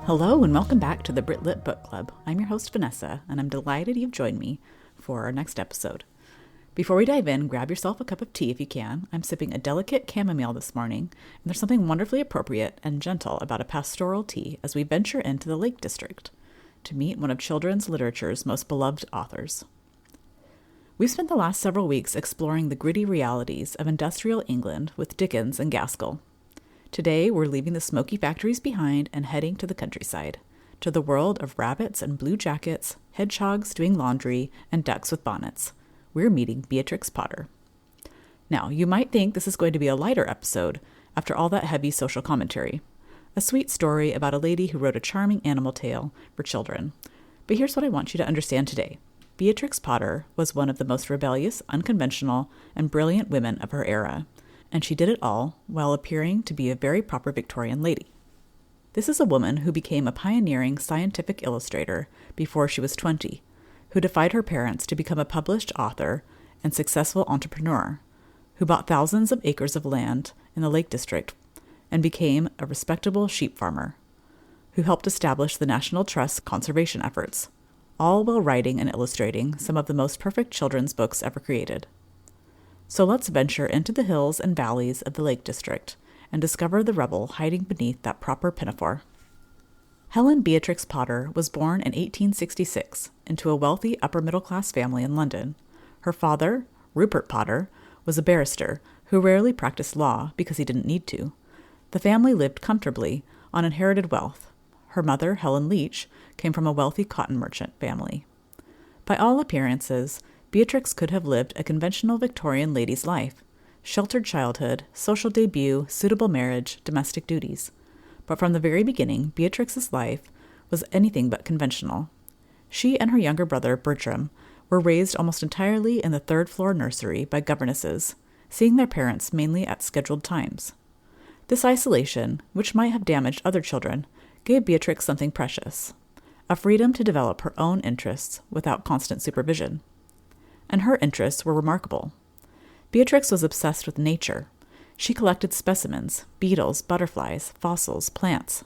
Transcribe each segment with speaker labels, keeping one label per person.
Speaker 1: Hello and welcome back to the Brit Lit Book Club. I'm your host Vanessa, and I'm delighted you've joined me for our next episode. Before we dive in, grab yourself a cup of tea if you can. I'm sipping a delicate chamomile this morning, and there's something wonderfully appropriate and gentle about a pastoral tea as we venture into the Lake District to meet one of children's literature's most beloved authors. We've spent the last several weeks exploring the gritty realities of industrial England with Dickens and Gaskell. Today, we're leaving the smoky factories behind and heading to the countryside, to the world of rabbits and blue jackets, hedgehogs doing laundry, and ducks with bonnets. We're meeting Beatrix Potter. Now, you might think this is going to be a lighter episode after all that heavy social commentary. A sweet story about a lady who wrote a charming animal tale for children. But here's what I want you to understand today. Beatrix Potter was one of the most rebellious, unconventional, and brilliant women of her era. And she did it all while appearing to be a very proper Victorian lady. This is a woman who became a pioneering scientific illustrator before she was 20, who defied her parents to become a published author and successful entrepreneur, who bought thousands of acres of land in the Lake District and became a respectable sheep farmer, who helped establish the National Trust's conservation efforts, all while writing and illustrating some of the most perfect children's books ever created. So let's venture into the hills and valleys of the Lake District and discover the rebel hiding beneath that proper pinafore. Helen Beatrix Potter was born in 1866 into a wealthy upper-middle-class family in London. Her father, Rupert Potter, was a barrister who rarely practiced law because he didn't need to. The family lived comfortably on inherited wealth. Her mother, Helen Leach, came from a wealthy cotton merchant family. By all appearances, Beatrix could have lived a conventional Victorian lady's life: sheltered childhood, social debut, suitable marriage, domestic duties. But from the very beginning, Beatrix's life was anything but conventional. She and her younger brother, Bertram, were raised almost entirely in the third-floor nursery by governesses, seeing their parents mainly at scheduled times. This isolation, which might have damaged other children, gave Beatrix something precious: a freedom to develop her own interests without constant supervision. And her interests were remarkable. Beatrix was obsessed with nature. She collected specimens, beetles, butterflies, fossils, plants.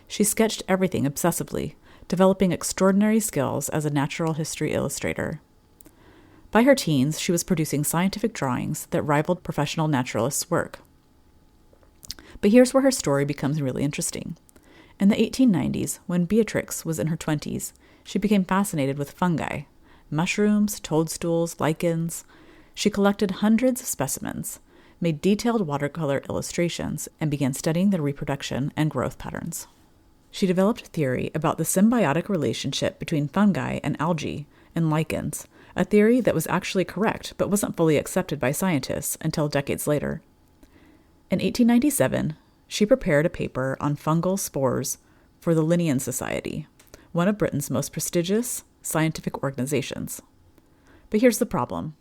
Speaker 1: She sketched everything obsessively, developing extraordinary skills as a natural history illustrator. By her teens, she was producing scientific drawings that rivaled professional naturalists' work. But here's where her story becomes really interesting. In the 1890s, when Beatrix was in her 20s, she became fascinated with fungi, mushrooms, toadstools, lichens. She collected hundreds of specimens, made detailed watercolor illustrations, and began studying their reproduction and growth patterns. She developed a theory about the symbiotic relationship between fungi and algae and lichens, a theory that was actually correct but wasn't fully accepted by scientists until decades later. In 1897, she prepared a paper on fungal spores for the Linnean Society, one of Britain's most prestigious scientific organizations. But here's the problem.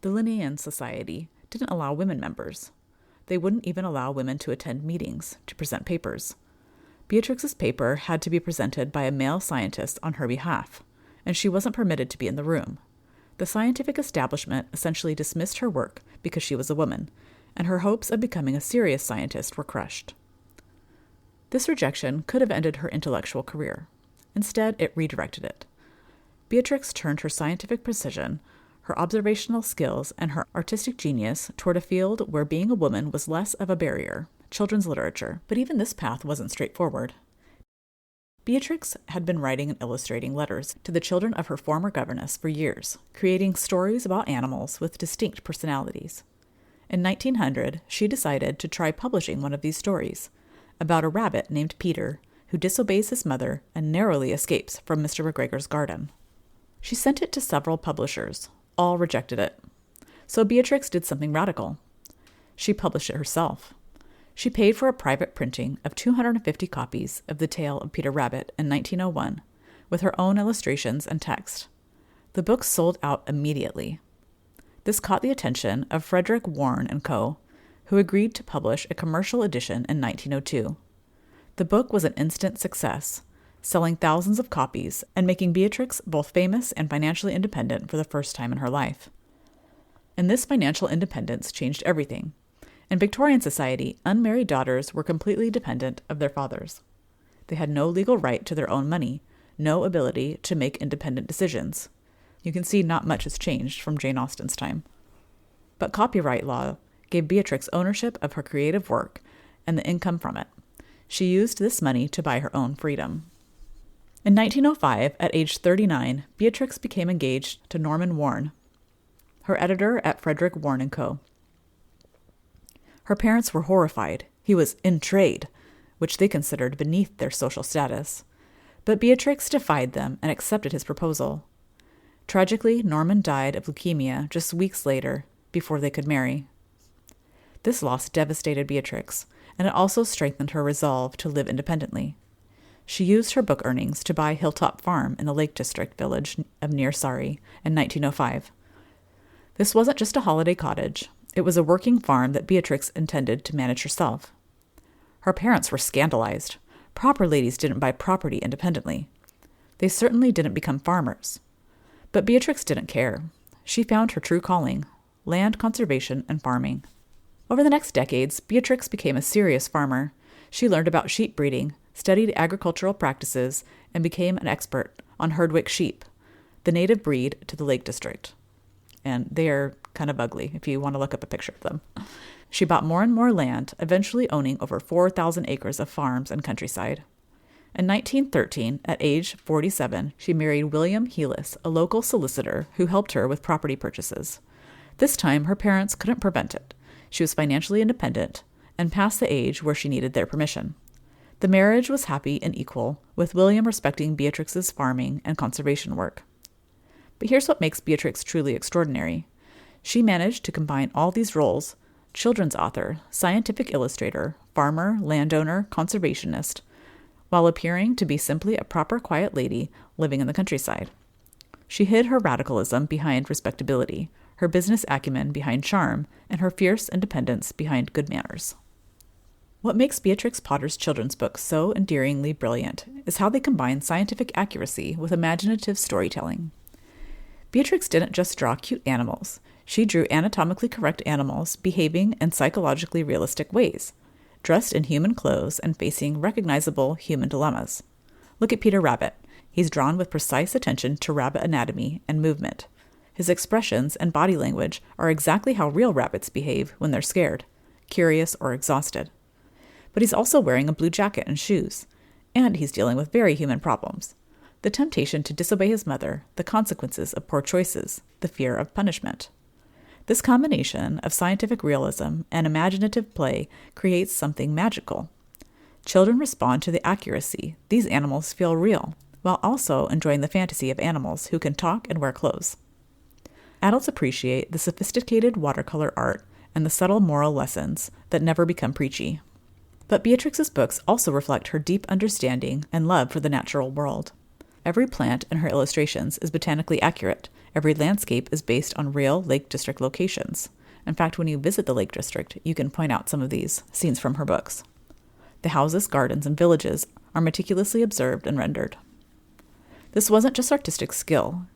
Speaker 1: The Linnean Society didn't allow women members. They wouldn't even allow women to attend meetings, to present papers. Beatrix's paper had to be presented by a male scientist on her behalf, and she wasn't permitted to be in the room. The scientific establishment essentially dismissed her work because she was a woman, and her hopes of becoming a serious scientist were crushed. This rejection could have ended her intellectual career. Instead, it redirected it. Beatrix turned her scientific precision, her observational skills, and her artistic genius toward a field where being a woman was less of a barrier: children's literature. But even this path wasn't straightforward. Beatrix had been writing and illustrating letters to the children of her former governess for years, creating stories about animals with distinct personalities. In 1900, she decided to try publishing one of these stories, about a rabbit named Peter, who disobeys his mother and narrowly escapes from Mr. McGregor's garden. She sent it to several publishers. All rejected it. So Beatrix did something radical. She published it herself. She paid for a private printing of 250 copies of The Tale of Peter Rabbit in 1901, with her own illustrations and text. The book sold out immediately. This caught the attention of Frederick Warne & Co., who agreed to publish a commercial edition in 1902. The book was an instant success, selling thousands of copies and making Beatrix both famous and financially independent for the first time in her life. And this financial independence changed everything. In Victorian society, unmarried daughters were completely dependent of their fathers. They had no legal right to their own money, no ability to make independent decisions. You can see not much has changed from Jane Austen's time. But copyright law gave Beatrix ownership of her creative work and the income from it. She used this money to buy her own freedom. In 1905, at age 39, Beatrix became engaged to Norman Warren, her editor at Frederick Warren & Co. Her parents were horrified. He was in trade, which they considered beneath their social status. But Beatrix defied them and accepted his proposal. Tragically, Norman died of leukemia just weeks later, before they could marry. This loss devastated Beatrix, and it also strengthened her resolve to live independently. She used her book earnings to buy Hilltop Farm in the Lake District village of near Surrey in 1905. This wasn't just a holiday cottage. It was a working farm that Beatrix intended to manage herself. Her parents were scandalized. Proper ladies didn't buy property independently. They certainly didn't become farmers. But Beatrix didn't care. She found her true calling: land conservation and farming. Over the next decades, Beatrix became a serious farmer. She learned about sheep breeding, studied agricultural practices, and became an expert on Herdwick sheep, the native breed to the Lake District. And they are kind of ugly if you want to look up a picture of them. She bought more and more land, eventually owning over 4,000 acres of farms and countryside. In 1913, at age 47, she married William Heelis, a local solicitor who helped her with property purchases. This time, her parents couldn't prevent it. She was financially independent and past the age where she needed their permission. The marriage was happy and equal, with William respecting Beatrix's farming and conservation work. But here's what makes Beatrix truly extraordinary. She managed to combine all these roles: children's author, scientific illustrator, farmer, landowner, conservationist, while appearing to be simply a proper quiet lady living in the countryside. She hid her radicalism behind respectability, her business acumen behind charm, and her fierce independence behind good manners. What makes Beatrix Potter's children's books so endearingly brilliant is how they combine scientific accuracy with imaginative storytelling. Beatrix didn't just draw cute animals. She drew anatomically correct animals behaving in psychologically realistic ways, dressed in human clothes and facing recognizable human dilemmas. Look at Peter Rabbit. He's drawn with precise attention to rabbit anatomy and movement. His expressions and body language are exactly how real rabbits behave when they're scared, curious, or exhausted. But he's also wearing a blue jacket and shoes, and he's dealing with very human problems: the temptation to disobey his mother, the consequences of poor choices, the fear of punishment. This combination of scientific realism and imaginative play creates something magical. Children respond to the accuracy. These animals feel real, while also enjoying the fantasy of animals who can talk and wear clothes. Adults appreciate the sophisticated watercolor art and the subtle moral lessons that never become preachy. But Beatrix's books also reflect her deep understanding and love for the natural world. Every plant in her illustrations is botanically accurate. Every landscape is based on real Lake District locations. In fact, when you visit the Lake District, you can point out some of these scenes from her books. The houses, gardens, and villages are meticulously observed and rendered. This wasn't just artistic skill.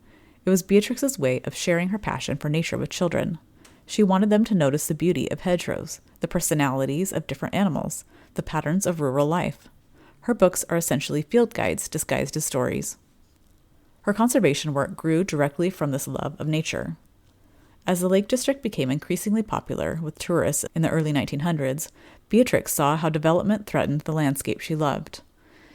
Speaker 1: It was Beatrix's way of sharing her passion for nature with children. She wanted them to notice the beauty of hedgerows, the personalities of different animals, the patterns of rural life. Her books are essentially field guides disguised as stories. Her conservation work grew directly from this love of nature. As the Lake District became increasingly popular with tourists in the early 1900s, Beatrix saw how development threatened the landscape she loved.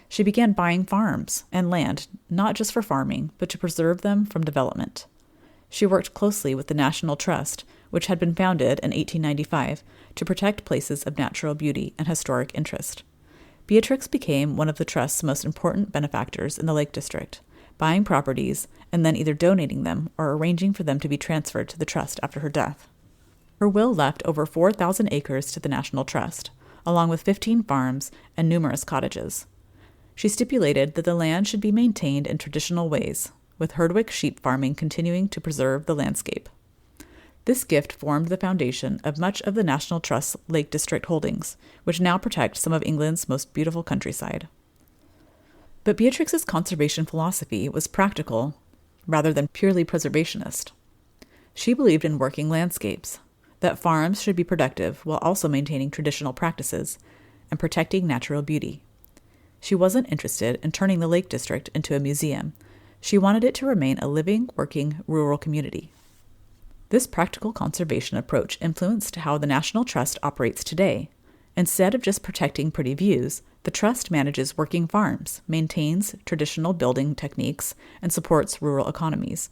Speaker 1: She began buying farms and land, not just for farming, but to preserve them from development. She worked closely with the National Trust, which had been founded in 1895 to protect places of natural beauty and historic interest. Beatrix became one of the Trust's most important benefactors in the Lake District, buying properties and then either donating them or arranging for them to be transferred to the Trust after her death. Her will left over 4,000 acres to the National Trust, along with 15 farms and numerous cottages. She stipulated that the land should be maintained in traditional ways, with Herdwick sheep farming continuing to preserve the landscape. This gift formed the foundation of much of the National Trust's Lake District holdings, which now protect some of England's most beautiful countryside. But Beatrix's conservation philosophy was practical rather than purely preservationist. She believed in working landscapes, that farms should be productive while also maintaining traditional practices and protecting natural beauty. She wasn't interested in turning the Lake District into a museum. She wanted it to remain a living, working, rural community. This practical conservation approach influenced how the National Trust operates today. Instead of just protecting pretty views, the Trust manages working farms, maintains traditional building techniques, and supports rural economies.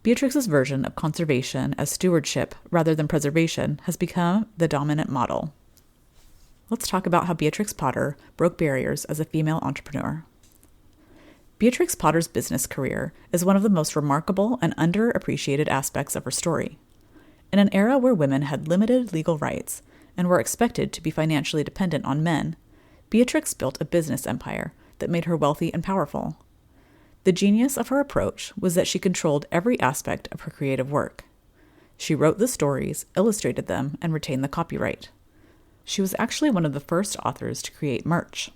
Speaker 1: Beatrix's version of conservation as stewardship rather than preservation has become the dominant model. Let's talk about how Beatrix Potter broke barriers as a female entrepreneur. Beatrix Potter's business career is one of the most remarkable and underappreciated aspects of her story. In an era where women had limited legal rights and were expected to be financially dependent on men, Beatrix built a business empire that made her wealthy and powerful. The genius of her approach was that she controlled every aspect of her creative work. She wrote the stories, illustrated them, and retained the copyright. She was actually one of the first authors to create merch.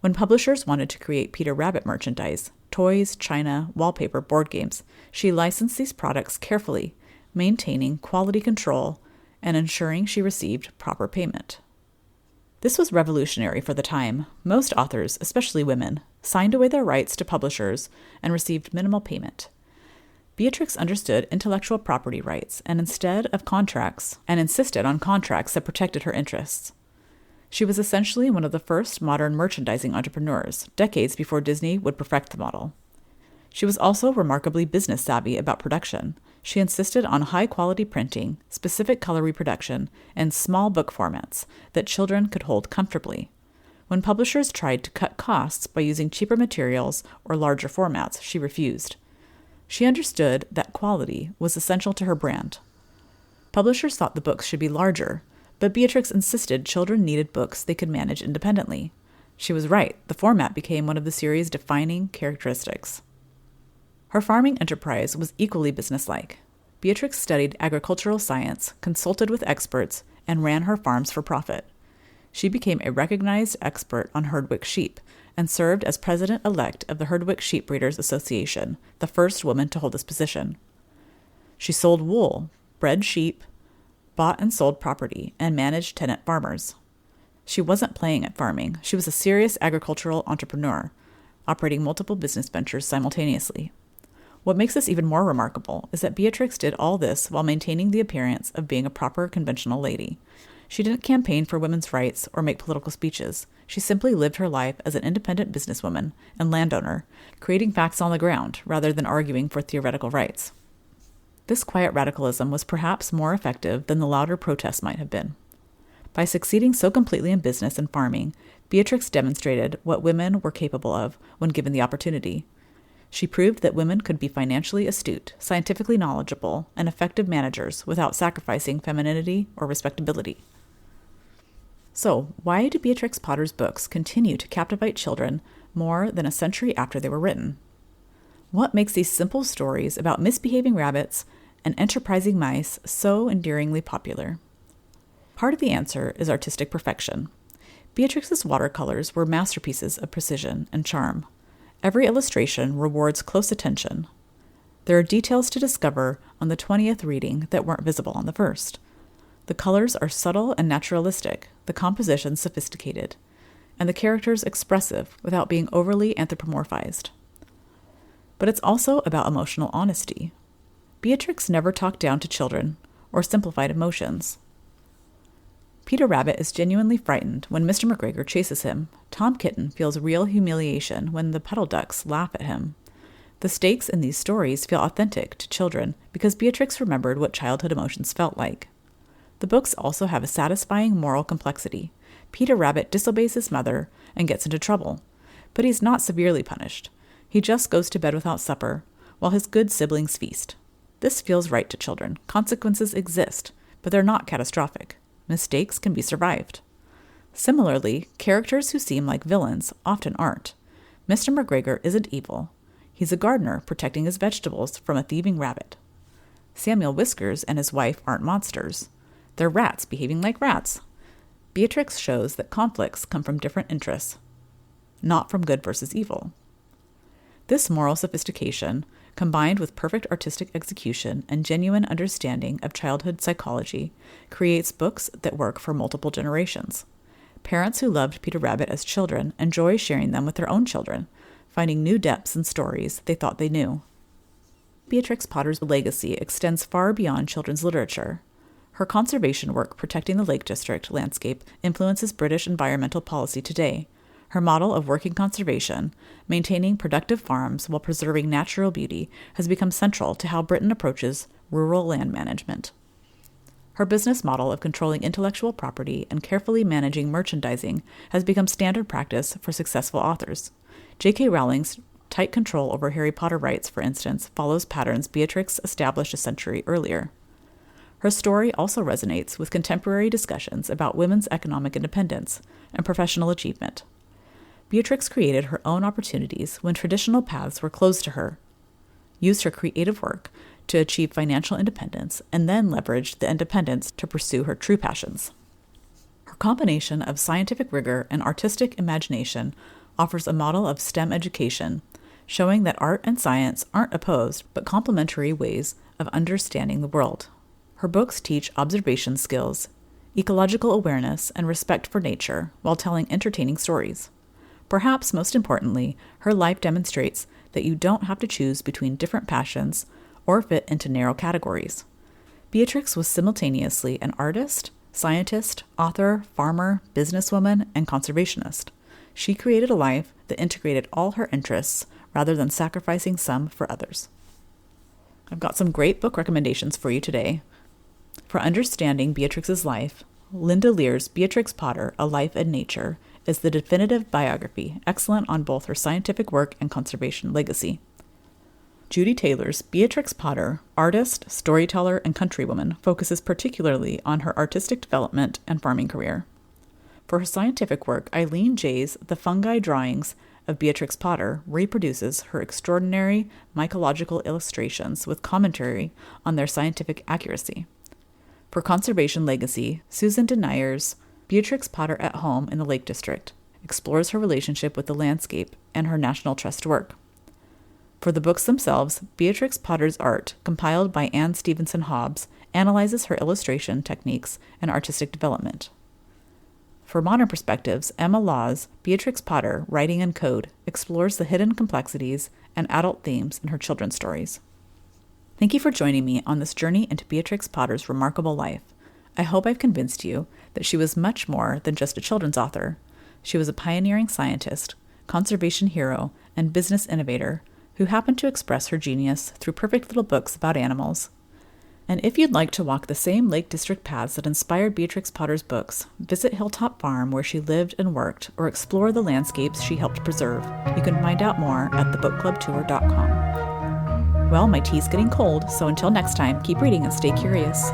Speaker 1: When publishers wanted to create Peter Rabbit merchandise, toys, china, wallpaper, board games, she licensed these products carefully, maintaining quality control and ensuring she received proper payment. This was revolutionary for the time. Most authors, especially women, signed away their rights to publishers and received minimal payment. Beatrix understood intellectual property rights and insisted on contracts that protected her interests. She was essentially one of the first modern merchandising entrepreneurs, decades before Disney would perfect the model. She was also remarkably business savvy about production. She insisted on high-quality printing, specific color reproduction, and small book formats that children could hold comfortably. When publishers tried to cut costs by using cheaper materials or larger formats, she refused. She understood that quality was essential to her brand. Publishers thought the books should be larger, but Beatrix insisted children needed books they could manage independently. She was right. The format became one of the series' defining characteristics. Her farming enterprise was equally businesslike. Beatrix studied agricultural science, consulted with experts, and ran her farms for profit. She became a recognized expert on Herdwick sheep and served as president-elect of the Herdwick Sheep Breeders Association, the first woman to hold this position. She sold wool, bred sheep, bought and sold property, and managed tenant farmers. She wasn't playing at farming. She was a serious agricultural entrepreneur, operating multiple business ventures simultaneously. What makes this even more remarkable is that Beatrix did all this while maintaining the appearance of being a proper conventional lady. She didn't campaign for women's rights or make political speeches. She simply lived her life as an independent businesswoman and landowner, creating facts on the ground rather than arguing for theoretical rights. This quiet radicalism was perhaps more effective than the louder protests might have been. By succeeding so completely in business and farming, Beatrix demonstrated what women were capable of when given the opportunity. She proved that women could be financially astute, scientifically knowledgeable, and effective managers without sacrificing femininity or respectability. So, why do Beatrix Potter's books continue to captivate children more than a century after they were written? What makes these simple stories about misbehaving rabbits and enterprising mice so endearingly popular? Part of the answer is artistic perfection. Beatrix's watercolors were masterpieces of precision and charm. Every illustration rewards close attention. There are details to discover on the 20th reading that weren't visible on the first. The colors are subtle and naturalistic, the composition sophisticated, and the characters expressive without being overly anthropomorphized. But it's also about emotional honesty. Beatrix never talked down to children or simplified emotions. Peter Rabbit is genuinely frightened when Mr. McGregor chases him. Tom Kitten feels real humiliation when the puddle ducks laugh at him. The stakes in these stories feel authentic to children because Beatrix remembered what childhood emotions felt like. The books also have a satisfying moral complexity. Peter Rabbit disobeys his mother and gets into trouble, but he's not severely punished. He just goes to bed without supper, while his good siblings feast. This feels right to children. Consequences exist, but they're not catastrophic. Mistakes can be survived. Similarly, characters who seem like villains often aren't. Mr. McGregor isn't evil. He's a gardener protecting his vegetables from a thieving rabbit. Samuel Whiskers and his wife aren't monsters. They're rats behaving like rats. Beatrix shows that conflicts come from different interests, not from good versus evil. This moral sophistication, combined with perfect artistic execution and genuine understanding of childhood psychology, creates books that work for multiple generations. Parents who loved Peter Rabbit as children enjoy sharing them with their own children, finding new depths in stories they thought they knew. Beatrix Potter's legacy extends far beyond children's literature. Her conservation work protecting the Lake District landscape influences British environmental policy today. Her model of working conservation, maintaining productive farms while preserving natural beauty, has become central to how Britain approaches rural land management. Her business model of controlling intellectual property and carefully managing merchandising has become standard practice for successful authors. J.K. Rowling's tight control over Harry Potter rights, for instance, follows patterns Beatrix established a century earlier. Her story also resonates with contemporary discussions about women's economic independence and professional achievement. Beatrix created her own opportunities when traditional paths were closed to her, used her creative work to achieve financial independence, and then leveraged the independence to pursue her true passions. Her combination of scientific rigor and artistic imagination offers a model of STEM education, showing that art and science aren't opposed but complementary ways of understanding the world. Her books teach observation skills, ecological awareness, and respect for nature while telling entertaining stories. Perhaps most importantly, her life demonstrates that you don't have to choose between different passions or fit into narrow categories. Beatrix was simultaneously an artist, scientist, author, farmer, businesswoman, and conservationist. She created a life that integrated all her interests rather than sacrificing some for others. I've got some great book recommendations for you today. For understanding Beatrix's life, Linda Lear's Beatrix Potter, A Life in Nature is the definitive biography, excellent on both her scientific work and conservation legacy. Judy Taylor's Beatrix Potter, Artist, Storyteller, and Countrywoman focuses particularly on her artistic development and farming career. For her scientific work, Eileen Jay's The Fungi Drawings of Beatrix Potter reproduces her extraordinary mycological illustrations with commentary on their scientific accuracy. For conservation legacy, Susan Denier's Beatrix Potter at Home in the Lake District explores her relationship with the landscape and her National Trust work. For the books themselves, Beatrix Potter's art, compiled by Anne Stevenson Hobbs, analyzes her illustration techniques and artistic development. For modern perspectives, Emma Law's Beatrix Potter, Writing and Code explores the hidden complexities and adult themes in her children's stories. Thank you for joining me on this journey into Beatrix Potter's remarkable life. I hope I've convinced you that she was much more than just a children's author. She was a pioneering scientist, conservation hero, and business innovator who happened to express her genius through perfect little books about animals. And if you'd like to walk the same Lake District paths that inspired Beatrix Potter's books, visit Hilltop Farm where she lived and worked, or explore the landscapes she helped preserve, you can find out more at thebookclubtour.com. Well, my tea's getting cold, so until next time, keep reading and stay curious.